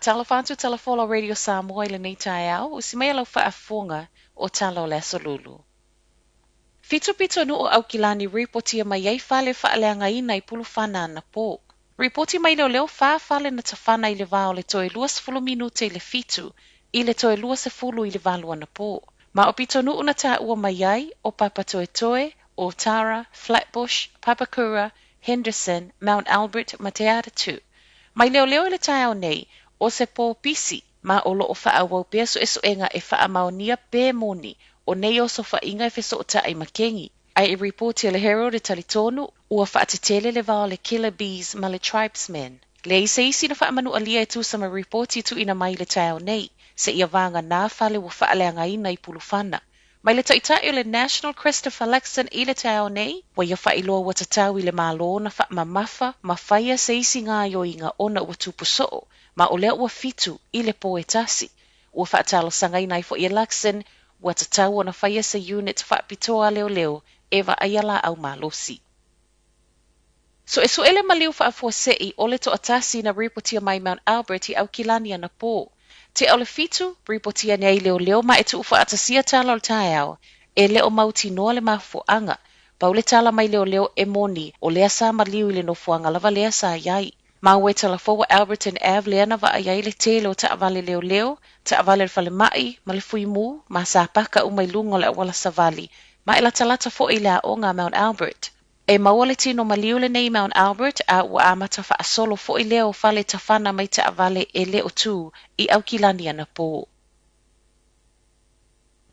whaatala whantu telefola Radio Samoa le nei tae au, o si mea lau whaafonga o tala o le asolulu. Fitu pito nu o Aukilani reportia mai ei fale whaaleanga ina I pulu whana na pō. Reporti mai leo whaafale na tawhana I le vao le toe 20 minute I le fitu, I le toe 20 I le valua na pō. Ma o pito nu una ta ua mai ai o Papa Toe Toe, o Tara, Flatbush, Papakura, Henderson, Mount Albert, ma te tu. Mai leo le tae au nei, o se pō pisi, ma o loo wha awau pia so enga e wha amaonia pē moni, o nei o so wha inga e wheso o ta ai makengi. Ai I reporti le Herald e talitonu, ua wha atetele le vao le Killer Bees ma le Tribesmen. Le ise isi na wha amanu alia e tu sama reporti tu ina mai le tae au nei, se ia vanga nā whale ua wha aleanga ina I pulu whana. Mai le taitai o le National Christopher Luxon I le tae au nei, wa ia wha iloa ua tatau I le mālo na wha mamafa, ma whaia se isi ngā yo inga ona ua tupu soo, ma o lea ua fitu I le po e tasi. Ua wha atalo sanga ina I fo ia Luxon, ua tatau ona whaia se unit wha pitoa leo, ewa ayala au malosi. So e so ele maliu wha afua sei o le to atasi na reportia mai Mount Albert I Aukilani ana po. Te au le fitu, reportia nei leo ma e tu ufa atasia tala o le tae au, e leo mauti noa le mafuanga, pau le tala mai leo e moni o lea sa maliu I le nofuanga lava lea sa iai. Ma ue tala fowa Alberton Ave lea na wa iai le tele o ta avale leo, ta avale le fale mai, ma le fui mu, ma sa paka umai lungo le awala savali, ma e la talata fo I lea o ngā Mount Albert. E mawale tino maliu le nei Mount Albert a ua amata wha asolo fo I leo fale tawhana mai ta avale e leo tu I Aukilani ana po.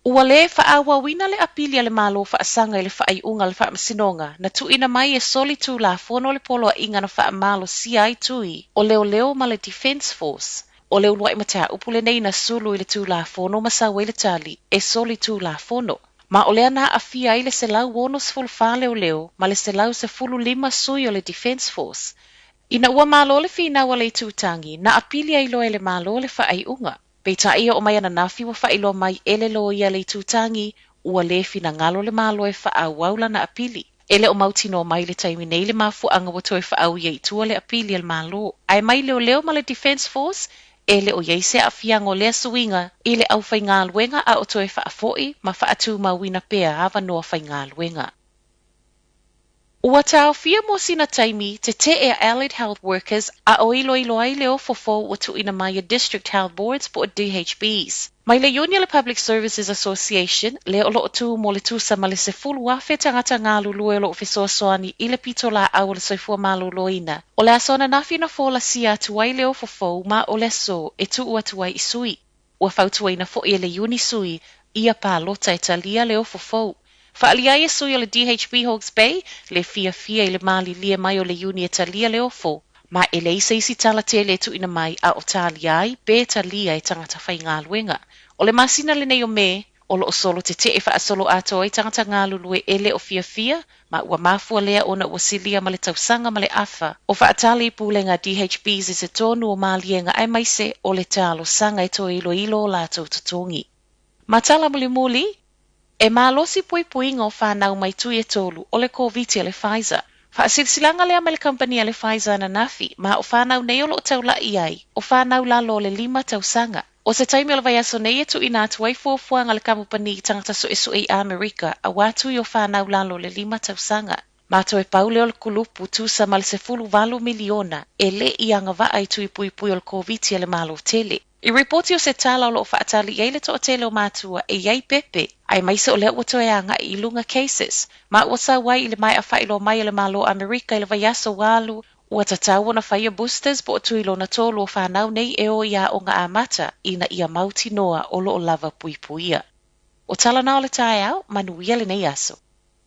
Ua le wha awa wina le apili le malo wha asanga I le wha ai unga le wha masinonga na tu ina mai e soli tu la fono le polo a inga na wha malo si ai tui o leo ma le Defense Force. O leo luai matea upule nei na sulu I le tu la fono masawe le tali e soli tu la fono. Ma o lea na afia I le se lau wono se fulu wha leo, ma le se lau se fulu 5 sui o le Defense Force. Ina ua malo le fina wa le tutangi, na apili ai loa le malo le wha ai unga. Peita ia o mai ana nafi wa wha ilo mai ele lo ia le tutangi, ua le fina ngalo le malo e wha au waula na apili. Ele o mautino mai le taimi nei le mafu anga wato e wha au ia itua le apili le malo. Ai mai leo ma le Defense Force, ele o yeise a fiango lea suinga I le au whai ngā luenga a o toe wha afoi ma wha atu mawina pea awa noa whai ngā luenga. Ua tau fia mo sina taimi te e Allied Health Workers a o ilo ai leo fofo ua tu ina mai District Health Boards po DHBs. Mai le Union Public Services Association le o loo tu mo le tusa ma le se fulu wafe tangata ngā lulue lo fisoa soani I le pito la au le soifua malo loina. O le asona nafi na fola sia tuai leo fofo ma o le so e tu ua tuai I sui. Ua fautuai na fo I le uni sui ia pa lota e talia leo fofo. Whaalia e sui o le DHB Hawke's Bay, le fia I le mali lia mai o le uni e talia le ofo. Ma e le isi tala tele tu ina mai a o talia ai, be talia e tangata whai ngā luenga. O le masina le nei o me, o lo solo te wha solo ato ai tangata ngā lulue ele o fia, ma ua mafua lea ona ua silia ma le tausanga ma le afa. O wha atali pulenga DHBs e se tonu o malienga ai maise o le talo sanga e to ilo o lato tutongi. Ma tala muli, e malosi pui ngō whanau mai tui e tolu o le COVID le Pfizer. Whaasilsilanga lea me le company le Pfizer na nafi, ma o whanau nei o lo tau la ai, o whanau lalo le 5 tausanga. O se taimi o le vaiaso nei e tu ina atu ai fuafuanga le kamupani tangata so e Amerika, a watu I o whanau lalo le 5 tausanga. Ma to e paule o le kulupu tu sa mal se fulu 8 miliona, e le I anga va ai tui pui le COVID le malo tele. I reporti o se tala o lo whaatali ei le to o tele o mātua e iei pepe, ai maise o lea ua toe anga I lunga cases, ma ua sa wai I le mai a whailo mai le malo Amerika I le vaiaso walu, ua tatau na whaia boosters po o tuilo na tolu o whanau nei e o ia o ngā amata ina ia mauti noa o lo o lava puipuia. O tala na o le tae au, manuia le nei aso.